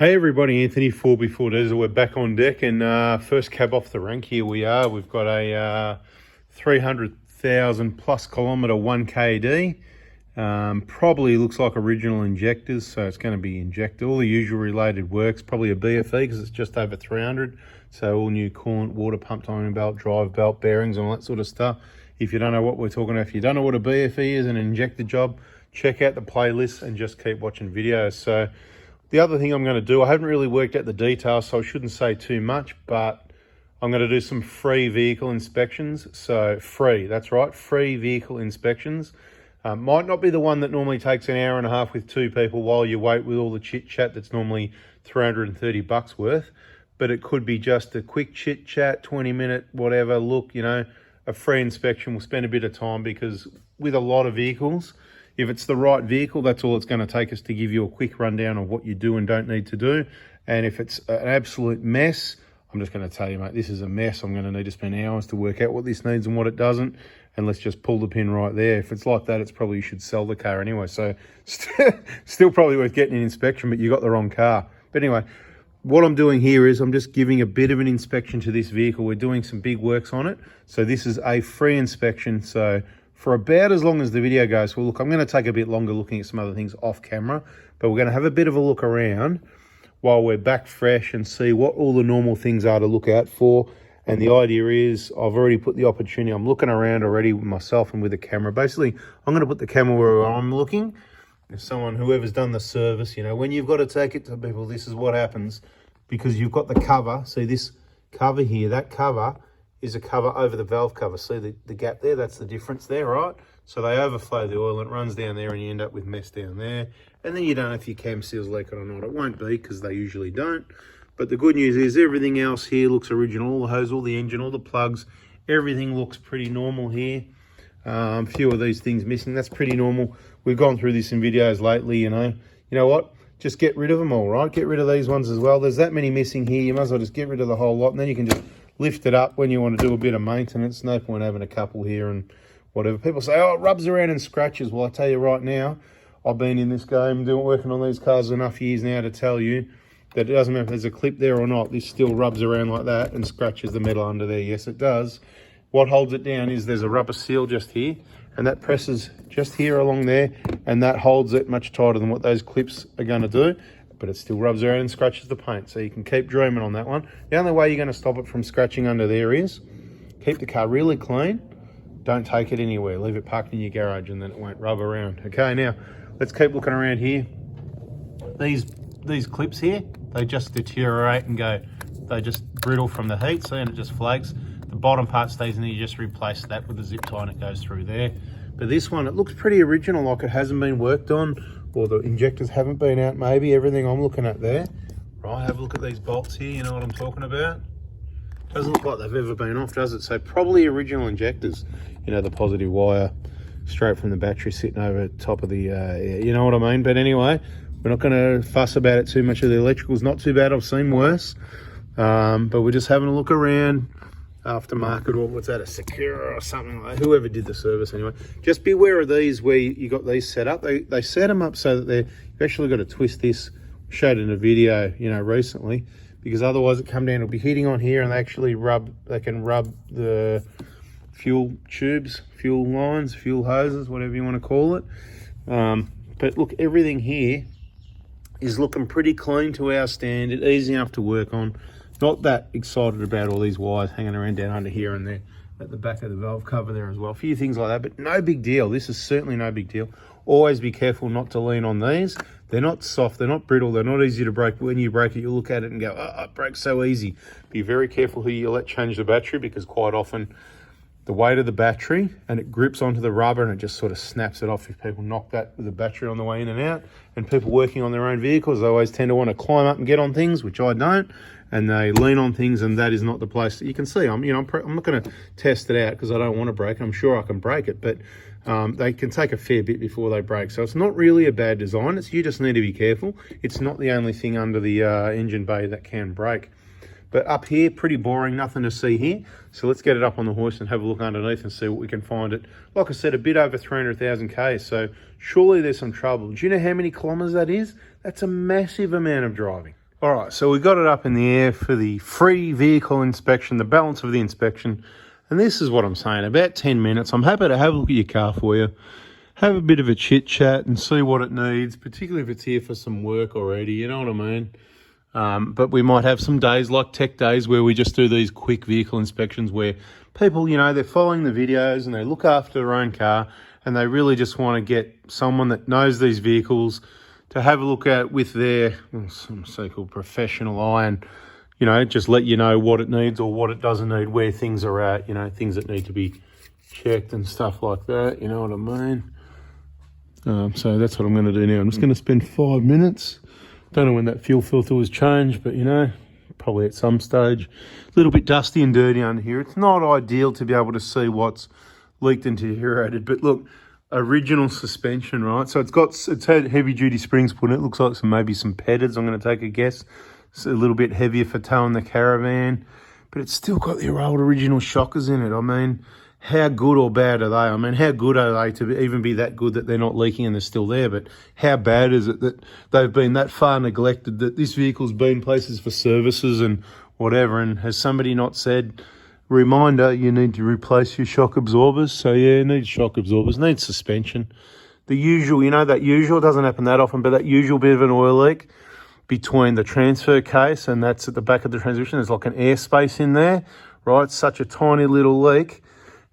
Hey everybody, Anthony 4B4 Diesel. We're back on deck and first cab off the rank. Here we are. We've got a 300,000 plus kilometre 1KD. Probably looks like original injectors, so it's going to be injected. All the usual related works, probably a BFE because it's just over 300. So all new coolant, water pump, timing belt, drive belt, bearings, and all that sort of stuff. If you don't know what we're talking about, if you don't know what a BFE is, an injector job, check out the playlist and just keep watching videos. So the other thing I'm going to do, I haven't really worked out the details, so I shouldn't say too much, but I'm going to do some free vehicle inspections. So free, that's right, free vehicle inspections. Might not be the one that normally takes an hour and a half with two people while you wait with all the chit chat that's normally 330 bucks worth, but it could be just a quick chit chat, 20-minute, whatever, look, you know, a free inspection. We'll spend a bit of time because with a lot of vehicles, if it's the right vehicle, that's all it's going to take us to give you a quick rundown of what you do and don't need to do. And if it's an absolute mess, I'm just going to tell you, mate, this is a mess. I'm going to need to spend hours to work out what this needs and what it doesn't. And let's just pull the pin right there. If it's like that, it's probably you should sell the car anyway. So still probably worth getting an inspection, but you got the wrong car. But anyway, what I'm doing here is I'm just giving a bit of an inspection to this vehicle. We're doing some big works on it. So this is a free inspection. So for about as long as the video goes, well, look, I'm going to take a bit longer looking at some other things off camera, but we're going to have a bit of a look around while we're back fresh and see what all the normal things are to look out for. And the idea is I've already put the opportunity. I'm looking around already with myself and with the camera. Basically, I'm going to put the camera where I'm looking. If someone, whoever's done the service, you know, when you've got to take it to people, this is what happens because you've got the cover. See this cover here, that cover is a cover over the valve cover. See the gap there? That's the difference there, right? So they overflow the oil and it runs down there and you end up with mess down there. And then you don't know if your cam seal's leaking or not. It won't be because they usually don't. But the good news is everything else here looks original. All the hose, all the engine, all the plugs, everything looks pretty normal here. A few of these things missing. That's pretty normal. We've gone through this in videos lately, you know. You know what? Just get rid of them all, right? Get rid of these ones as well. There's that many missing here. You might as well just get rid of the whole lot and then you can just lift it up when you want to do a bit of maintenance. No point having a couple here and whatever. People say, oh, it rubs around and scratches. Well, I tell you right now, I've been in this game working on these cars enough years now to tell you that it doesn't matter if there's a clip there or not, this still rubs around like that and scratches the metal under there. Yes, it does. What holds it down is there's a rubber seal just here, and that presses just here along there, and that holds it much tighter than what those clips are going to do. But it still rubs around and scratches the paint. So you can keep dreaming on that one. The only way you're going to stop it from scratching under there is keep the car really clean. Don't take it anywhere. Leave it parked in your garage and then it won't rub around. Okay, now let's keep looking around here. These clips here, they just deteriorate and go, they just brittle from the heat, see, and it just flakes. The bottom part stays in there, you just replace that with a zip tie and it goes through there. But this one, it looks pretty original, like it hasn't been worked on, or the injectors haven't been out, maybe. Everything I'm looking at there. Right, have a look at these bolts here, you know what I'm talking about? Doesn't look like they've ever been off, does it? So probably original injectors. You know, the positive wire straight from the battery sitting over top of the, you know what I mean? But anyway, we're not going to fuss about it too much of the electricals. Not too bad, I've seen worse. But we're just having a look around. Aftermarket, or what's that, a Secura or something like that, whoever did the service anyway. Just beware of these where you got these set up. They set them up so that you've actually got to twist this. Showed in a video, you know, recently, because otherwise it come down, it'll be heating on here and they can rub the fuel tubes, fuel lines, fuel hoses, whatever you want to call it. But look, everything here is looking pretty clean to our standard, easy enough to work on. Not that excited about all these wires hanging around down under here and there at the back of the valve cover there as well. A few things like that, but no big deal. This is certainly no big deal. Always be careful not to lean on these. They're not soft, they're not brittle, they're not easy to break. When you break it, you look at it and go, oh, it breaks so easy. Be very careful who you let change the battery, because quite often the weight of the battery and it grips onto the rubber and it just sort of snaps it off if people knock that with the battery on the way in and out. And people working on their own vehicles, they always tend to want to climb up and get on things, which I don't, and they lean on things, and that is not the place. You can see, I'm not going to test it out because I don't want to break it. I'm sure I can break it, but they can take a fair bit before they break. So it's not really a bad design. You just need to be careful. It's not the only thing under the engine bay that can break. But up here, pretty boring, nothing to see here. So let's get it up on the hoist and have a look underneath and see what we can find it. Like I said, a bit over 300,000 Ks, so surely there's some trouble. Do you know how many kilometers that is? That's a massive amount of driving. All right, so we got it up in the air for the free vehicle inspection, the balance of the inspection. And this is what I'm saying, about 10 minutes. I'm happy to have a look at your car for you, have a bit of a chit chat and see what it needs, particularly if it's here for some work already, you know what I mean? But we might have some days like tech days where we just do these quick vehicle inspections where people, you know, they're following the videos and they look after their own car and they really just want to get someone that knows these vehicles to have a look at with their some so-called professional eye and, you know, just let you know what it needs or what it doesn't need, where things are at, you know, things that need to be checked and stuff like that, you know what I mean? So that's what I'm going to do now. I'm just going to spend 5 minutes. Don't know when that fuel filter was changed, but, you know, probably at some stage. A little bit dusty and dirty under here. It's not ideal to be able to see what's leaked and deteriorated, but look, original suspension, right? So it's had heavy duty springs put in it. Looks like maybe some petters, I'm going to take a guess. It's a little bit heavier for towing the caravan, but it's still got the old original shockers in it. I mean, how good or bad are they? I mean, how good are they to even be that good that they're not leaking and they're still there? But how bad is it that they've been that far neglected, that this vehicle's been places for services and whatever, and has somebody not said, reminder, you need to replace your shock absorbers? So yeah, it needs shock absorbers, needs suspension. The usual, you know, that usual, doesn't happen that often, but that usual bit of an oil leak between the transfer case and that's at the back of the transmission, there's like an airspace in there, right? It's such a tiny little leak.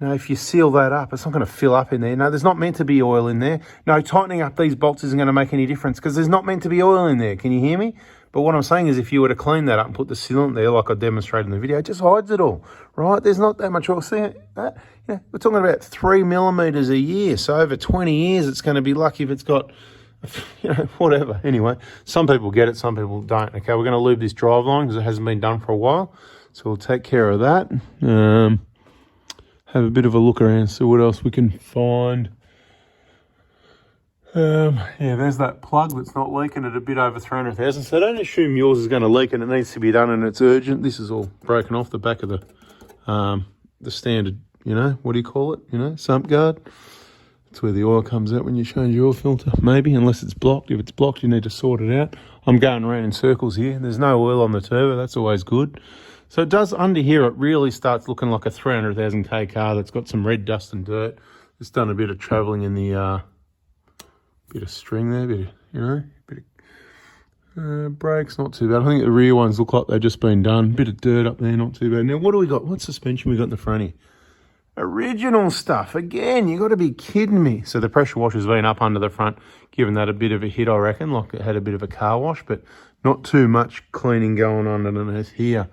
Now, if you seal that up, it's not going to fill up in there. No, there's not meant to be oil in there. No, tightening up these bolts isn't going to make any difference because there's not meant to be oil in there. Can you hear me? But what I'm saying is if you were to clean that up and put the sealant there like I demonstrated in the video, it just hides it all, right? There's not that much oil. See that? Yeah, we're talking about 3 millimeters a year. So over 20 years, it's going to be lucky if it's got, you know, whatever. Anyway, some people get it, some people don't. Okay, we're going to lube this drive line because it hasn't been done for a while. So we'll take care of that. Have a bit of a look around, see what else we can find. Yeah, there's that plug that's not leaking at a bit over 300,000. So don't assume yours is going to leak and it needs to be done and it's urgent. This is all broken off the back of the standard, you know, what do you call it? You know, sump guard. That's where the oil comes out when you change your oil filter, maybe, unless it's blocked. If it's blocked, you need to sort it out. I'm going around in circles here. There's no oil on the turbo. That's always good. So it does, under here, it really starts looking like a 300,000k car that's got some red dust and dirt. It's done a bit of travelling in the, bit of string there, bit of, you know, bit of, brakes, not too bad. I think the rear ones look like they've just been done. Bit of dirt up there, not too bad. Now, what do we got? What suspension we got in the front here? Original stuff. Again, you got to be kidding me. So the pressure washer's been up under the front, giving that a bit of a hit, I reckon, like it had a bit of a car wash, but not too much cleaning going on underneath here.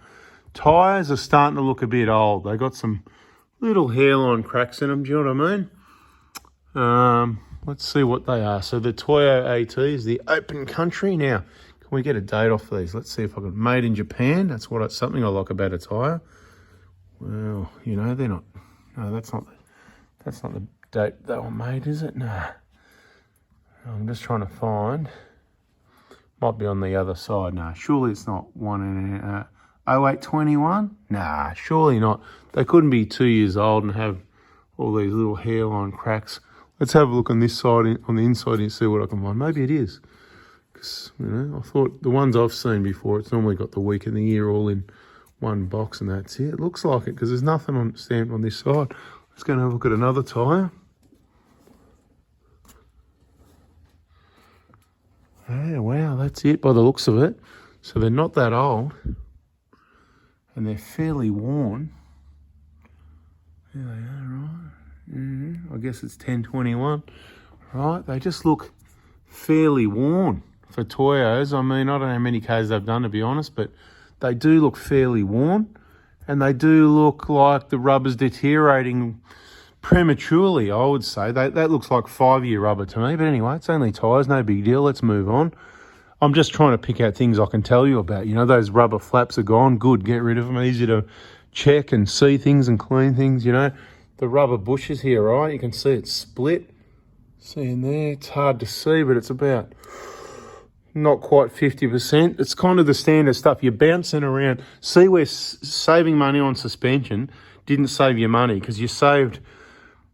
Tyres are starting to look a bit old. They got some little hairline cracks in them, do you know what I mean? Let's see what they are. So the Toyo AT is the open country. Now, can we get a date off these? Let's see if I can. Made in Japan. That's something I like about a tyre. Well, you know, they're not. No, that's not the date they were made, is it? Nah. I'm just trying to find. Might be on the other side. Nah, surely it's not 0821? Nah, surely not. They couldn't be 2 years old and have all these little hairline cracks. Let's have a look on this side, on the inside, and see what I can find. Maybe it is. Because, you know, I thought the ones I've seen before, it's normally got the week and the year all in one box and that's it. It looks like it because there's nothing stamped on this side. Let's go and have a look at another tyre. Yeah, wow, that's it by the looks of it. So they're not that old. And they're fairly worn. There they are, right? I guess it's 1021. Right, they just look fairly worn for Toyos. I mean, I don't know how many Ks they've done, to be honest, but they do look fairly worn. And they do look like the rubber's deteriorating prematurely, I would say. That looks like 5-year rubber to me. But anyway, it's only tyres, no big deal. Let's move on. I'm just trying to pick out things I can tell you about. You know, those rubber flaps are gone. Good, get rid of them. Easy to check and see things and clean things, you know. The rubber bushes here, right? You can see it's split. See in there, it's hard to see, but it's about not quite 50%. It's kind of the standard stuff. You're bouncing around. See where saving money on suspension didn't save you money because you saved,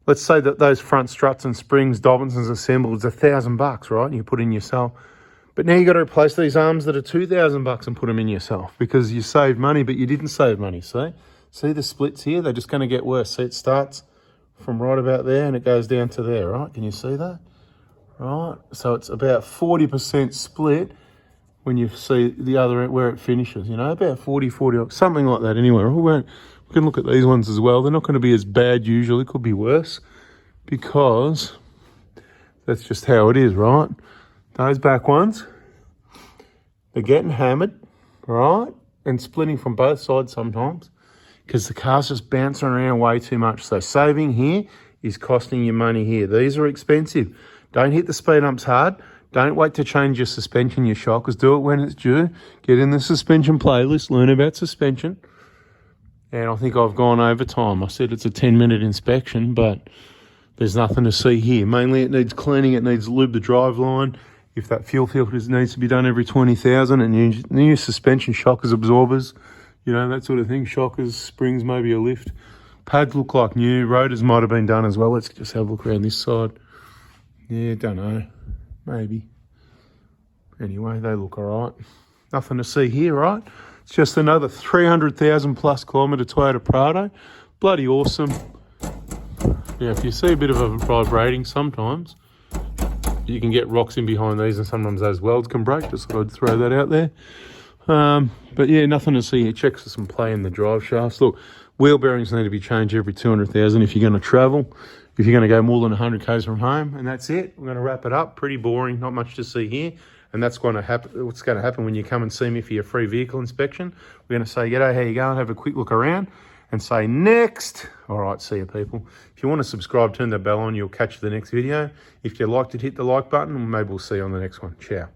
let's say that those front struts and springs, Dobinson's assembled, it's $1,000, right? You put in yourself. But now you got to replace these arms that are $2,000 and put them in yourself because you saved money, but you didn't save money. See the splits here? They're just going to get worse. See, it starts from right about there and it goes down to there, right? Can you see that? Right. So it's about 40% split when you see the other end where it finishes, you know, about 40, something like that anyway. We can look at these ones as well. They're not going to be as bad usually. It could be worse because that's just how it is, right? Those back ones, they're getting hammered, right? And splitting from both sides sometimes because the car's just bouncing around way too much. So saving here is costing you money here. These are expensive. Don't hit the speed umps hard. Don't wait to change your suspension, your shockers. Do it when it's due. Get in the suspension playlist, learn about suspension. And I think I've gone over time. I said it's a 10-minute inspection, but there's nothing to see here. Mainly it needs cleaning. It needs to lube the drive line. If that fuel filter needs to be done every 20,000, and new suspension, shockers, absorbers, you know, that sort of thing. Shockers, springs, maybe a lift. Pads look like new. Rotors might have been done as well. Let's just have a look around this side. Yeah, don't know. Maybe. Anyway, they look all right. Nothing to see here, right? It's just another 300,000 plus kilometre Toyota Prado. Bloody awesome. Yeah, if you see a bit of a vibrating sometimes, you can get rocks in behind these and sometimes those welds can break. Just thought I'd throw that out there. But yeah, nothing to see here. Checks for some play in the drive shafts. Look, wheel bearings need to be changed every 200,000 if you're going to travel. If you're going to go more than 100 k's from home, and that's it. We're going to wrap it up. Pretty boring, not much to see here. And that's going to happen. What's going to happen when you come and see me for your free vehicle inspection? We're going to say, g'day, how you going? Have a quick look around and say next. All right, see you people. If you want to subscribe, turn the bell on. You'll catch the next video. If you liked it, hit the like button, and maybe we'll see you on the next one. Ciao.